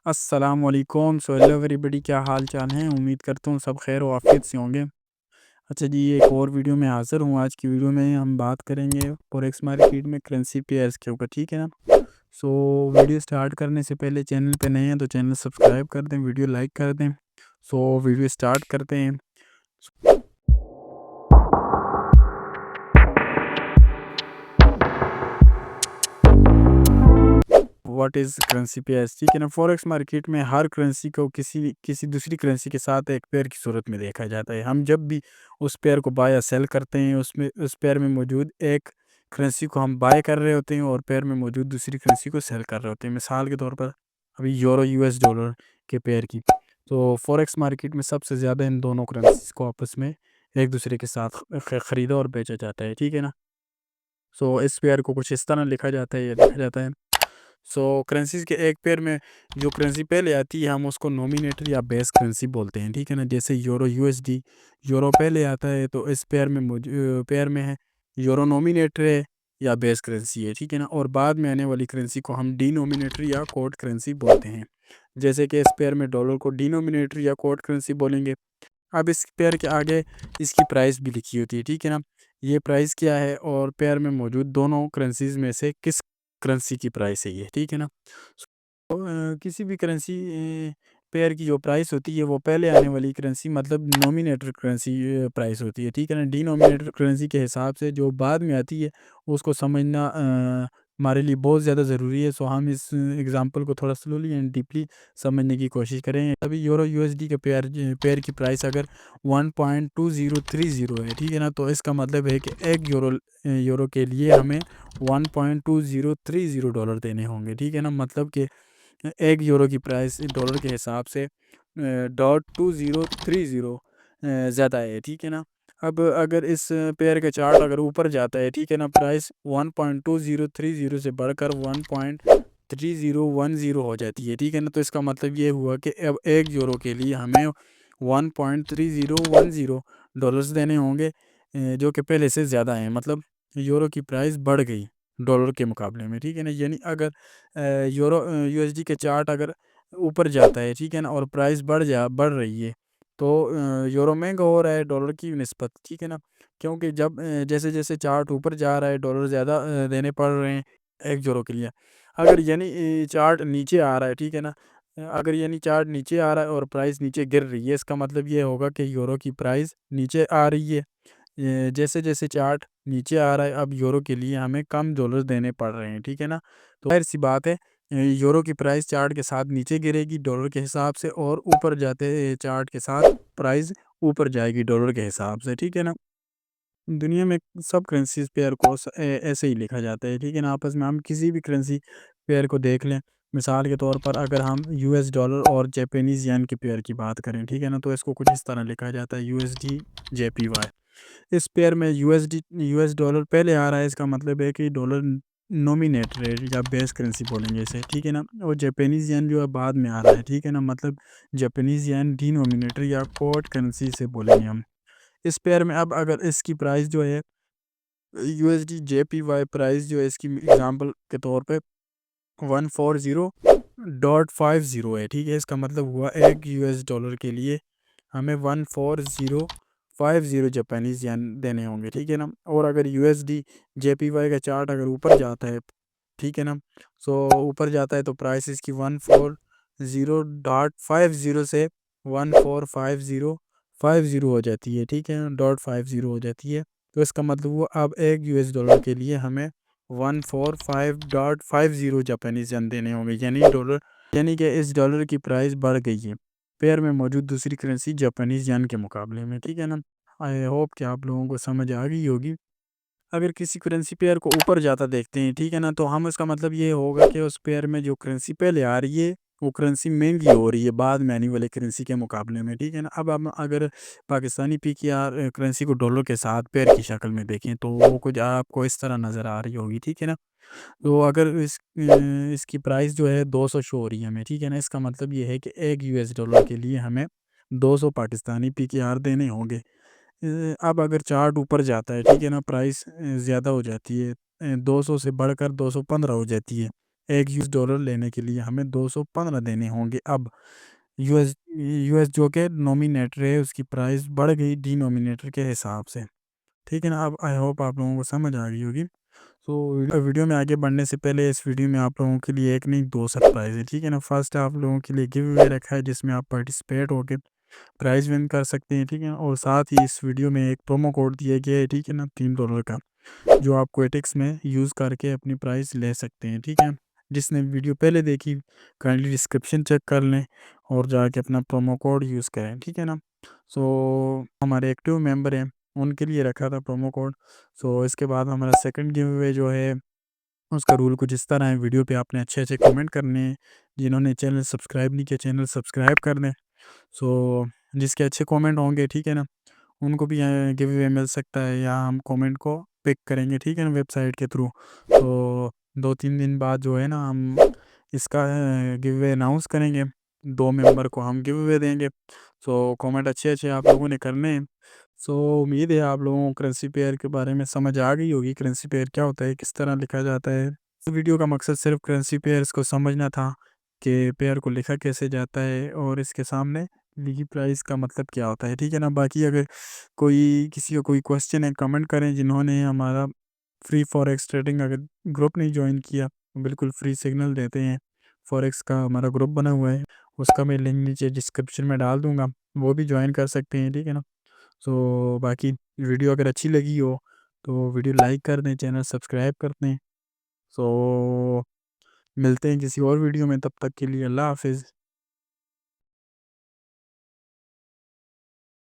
अस्सलाम वालेकुम। So hello everybody, क्या हाल चाल हैं? उम्मीद करता हूँ सब खैर और आफियत से होंगे। अच्छा जी, एक और वीडियो में हाज़िर हूँ। आज की वीडियो में हम बात करेंगे फॉरेक्स मार्केट में करेंसी पेयर्स के ऊपर, ठीक है ना? सो वीडियो स्टार्ट करने से पहले चैनल पे नए हैं तो चैनल सब्सक्राइब कर दें, वीडियो लाइक कर दें। सो वीडियो स्टार्ट करते हैं। व्हाट इज़ करेंसी पेयर्स, ठीक है ना? फॉरेक्स मार्केट में हर करेंसी को किसी किसी दूसरी करेंसी के साथ एक पेयर की सूरत में देखा जाता है। हम जब भी उस पेयर को बाय या सेल करते हैं, उसमें उस पेयर में मौजूद एक करेंसी को हम बाय कर रहे होते हैं और पेयर में मौजूद दूसरी करेंसी को सेल कर रहे होते हैं। मिसाल के तौर पर अभी यूरो यूएस डॉलर के पेयर की, तो फॉरेक्स मार्केट में सबसे ज़्यादा इन दोनों करेंसीज को आपस में एक दूसरे के साथ ख़रीदा और बेचा जाता है, ठीक है ना? सो इस पेयर को कुछ इस तरह लिखा जाता है या लिखा जाता है। सो करेंसीज़ के एक पेयर में जो करेंसी पहले आती है हम उसको नॉमिनेटर या बेस करेंसी बोलते हैं, ठीक है ना? जैसे यूरो यूएसडी, यूरो पहले आता है तो इस पेयर में पेयर में है यूरो नॉमिनेटर है या बेस करेंसी है, ठीक है ना? और बाद में आने वाली करेंसी को हम डिनोमिनेटर या कोड करेंसी बोलते हैं। जैसे कि इस पेयर में डॉलर को डिनोमिनेटर या कोड करेंसी बोलेंगे। अब इस पेयर के आगे इसकी प्राइस भी लिखी होती है, ठीक है ना? ये प्राइस क्या है और पेयर में मौजूद दोनों करेंसीज़ में से किस करेंसी की प्राइस है ये, ठीक है ना? तो किसी भी करेंसी पेयर की जो प्राइस होती है वो पहले आने वाली करेंसी मतलब नॉमिनेटर करेंसी प्राइस होती है, ठीक है ना? डिनोमिनेटर करेंसी के हिसाब से जो बाद में आती है उसको समझना हमारे लिए बहुत ज़्यादा ज़रूरी है। सो हम इस एग्ज़ाम्पल को थोड़ा स्लोली एंड डीपली समझने की कोशिश करें। अभी यूरो यूएसडी के पेयर की प्राइस अगर 1.2030 है, ठीक है ना? तो इसका मतलब है कि 1 यूरो के लिए हमें $1.2030 देने होंगे, ठीक है ना? मतलब कि 1 यूरो की प्राइस डॉलर के हिसाब से .2030 ज़्यादा है, ठीक है ना? अब अगर इस पेयर का चार्ट अगर ऊपर जाता है, ठीक है ना? प्राइस 1.2030 से बढ़कर 1.3010 हो जाती है, ठीक है ना? तो इसका मतलब ये हुआ कि अब 1 यूरो के लिए हमें $1.3010 देने होंगे, जो कि पहले से ज़्यादा हैं। मतलब यूरो की प्राइस बढ़ गई डॉलर के मुकाबले में, ठीक है ना? यानी अगर यूरो यूएसडी के चार्ट अगर ऊपर जाता है, ठीक है ना? और प्राइस बढ़ रही है तो यूरो महंगा हो रहा है डॉलर की निस्बत, ठीक है ना? क्योंकि जब जैसे-जैसे चार्ट ऊपर जा रहा है डॉलर ज़्यादा देने पड़ रहे हैं 1 यूरो के लिए। अगर यानी चार्ट नीचे आ रहा है, ठीक है ना? अगर यानी चार्ट नीचे आ रहा है और प्राइस नीचे गिर रही है, इसका मतलब ये होगा कि यूरो की प्राइस नीचे आ रही है। जैसे-जैसे चार्ट नीचे आ रहा है अब यूरो के लिए हमें कम डॉलर देने पड़ रहे हैं, ठीक है ना? तो ज़ाहिर-सी बात है यूरो की प्राइस चार्ट के साथ नीचे गिरेगी डॉलर के हिसाब से और ऊपर जाते चार्ट के साथ प्राइस ऊपर जाएगी डॉलर के हिसाब से, ठीक है ना? दुनिया में सब करेंसीज़ पेयर को ऐसे ही लिखा जाता है, ठीक है ना? आपस में हम किसी भी करेंसी पेयर को देख लें, मिसाल के तौर पर अगर हम यूएस डॉलर और जापानीज़ येन के पेयर की बात करें, ठीक है ना? तो इसको कुछ इस तरह लिखा जाता है यूएसडी जेपीवाई। इस पेयर में यूएस डॉलर पहले आ रहा है, इसका मतलब है कि डॉलर नॉमिनेट रेट या बेस करेंसी बोलेंगे इसे, ठीक है ना? और जापानीज़ येन जो है बाद में आ रहा है, ठीक है ना? मतलब जापानीज़ येन डिनोमिनेटर या कोड करेंसी से बोलेंगे हम। इस पेयर में अब अगर इसकी प्राइस जो है यूएसडी जेपीवाई प्राइस जो है इसकी एग्ज़ाम्पल के तौर पे 140.50 है, ठीक है? इसका मतलब हुआ 1 यूएस डॉलर के लिए हमें 14050 जापानीज़ येन देने होंगे, ठीक है ना? और अगर यूएसडी जेपीवाई का चार्ट अगर ऊपर जाता है, ठीक है ना? सो ऊपर जाता है तो प्राइस इसकी 140.50 से 14550 हो जाती है, ठीक है? डॉट 50 हो जाती है। तो इसका मतलब हुआ अब 1 यूएस डॉलर के लिए हमें 145.50 जापानीज़ येन देने होंगे, यानी कि इस डॉलर की प्राइस बढ़ गई है पेयर में मौजूद दूसरी करेंसी जापानीज़ येन के मुकाबले में, ठीक है ना? आई होप कि आप लोगों को समझ आ गई होगी। अगर किसी करेंसी पेयर को ऊपर जाता देखते हैं, ठीक है ना? तो हम इसका मतलब ये होगा कि उस पेयर में जो करेंसी पहले आ रही है, वो करेंसी महँगी हो रही है बाद में आने वाले करेंसी के मुकाबले में, ठीक है ना? अब हम अगर पाकिस्तानी पीकेआर करेंसी को डॉलर के साथ पेयर की शक्ल में देखें, तो वो कुछ आपको इस तरह नज़र आ रही होगी, ठीक है ना? तो अगर इसकी प्राइस जो है 200 शो हो रही है हमें, ठीक है ना? इसका मतलब ये है कि 1 यूएस डॉलर के लिए हमें 200 पाकिस्तानी पीकेआर देने होंगे। अब अगर चार्ट ऊपर जाता है, ठीक है ना? प्राइस ज़्यादा हो जाती है, 200 से बढ़कर 215 हो जाती है। एक $1 लेने के लिए हमें 215 देने होंगे। अब यूएस जो कि नॉमिनेटर है उसकी प्राइस बढ़ गई डिनोमिनेटर के हिसाब से, ठीक है ना। अब आई होप आप लोगों को समझ आ गई होगी। तो वीडियो में आगे बढ़ने से पहले इस वीडियो में आप लोगों के लिए एक नहीं दो सरप्राइज है, ठीक है ना। फर्स्ट आप लोगों के लिए गिव अवे रखा है जिसमें आप पार्टिसिपेट होकर प्राइज़ विन कर सकते हैं, ठीक है। और साथ ही इस वीडियो में एक प्रोमो कोड दिया गया है, ठीक है ना, $3 का, जो आप क्वेटिक्स में यूज़ करके अपनी प्राइस ले सकते हैं, ठीक है। जिसने वीडियो पहले देखी काइंडली डिस्क्रिप्शन चेक कर लें और जाके अपना प्रोमो कोड यूज़ करें, ठीक है ना। सो हमारे एक्टिव मेंबर हैं उनके लिए रखा था प्रोमो कोड। सो इसके बाद हमारा सेकंड गिव अवे जो है उसका रूल कुछ इस तरह है। वीडियो पे आपने अच्छे अच्छे कमेंट करने हैं। जिन्होंने चैनल सब्सक्राइब नहीं किया चैनल सब्सक्राइब कर दें। सो जिसके अच्छे कमेंट होंगे, ठीक है ना, उनको भी गिव अवे मिल सकता है या हम कमेंट को पिक करेंगे, ठीक है ना, वेबसाइट के थ्रू। तो 2-3 दिन बाद जो है ना हम इसका गिव अवे अनाउंस करेंगे। 2 मेंबर को हम गिव अवे देंगे। सो कमेंट अच्छे अच्छे आप लोगों ने करने हैं। सो उम्मीद है आप लोगों को करेंसी पेयर के बारे में समझ आ गई होगी। करेंसी पेयर क्या होता है, किस तरह लिखा जाता है। इस वीडियो का मकसद सिर्फ करेंसी पेयर्स को समझना था कि पेयर को लिखा कैसे जाता है और इसके सामने लिखी प्राइस का मतलब क्या होता है, ठीक है ना। बाकी अगर कोई किसी का कोई क्वेश्चन है कमेंट करें। जिन्होंने हमारा फ्री फॉरेक्स ट्रेडिंग अगर ग्रुप नहीं ज्वाइन किया, बिल्कुल फ्री सिग्नल देते हैं। फॉरेक्स का हमारा ग्रुप बना हुआ है, उसका मैं लिंक नीचे डिस्क्रिप्शन में डाल दूंगा, वो भी ज्वाइन कर सकते हैं, ठीक है ना। सो बाकी वीडियो अगर अच्छी लगी हो तो वीडियो लाइक कर दें, चैनल सब्सक्राइब कर दें। सो मिलते हैं किसी और वीडियो में, तब तक के लिए अल्लाह हाफिज़।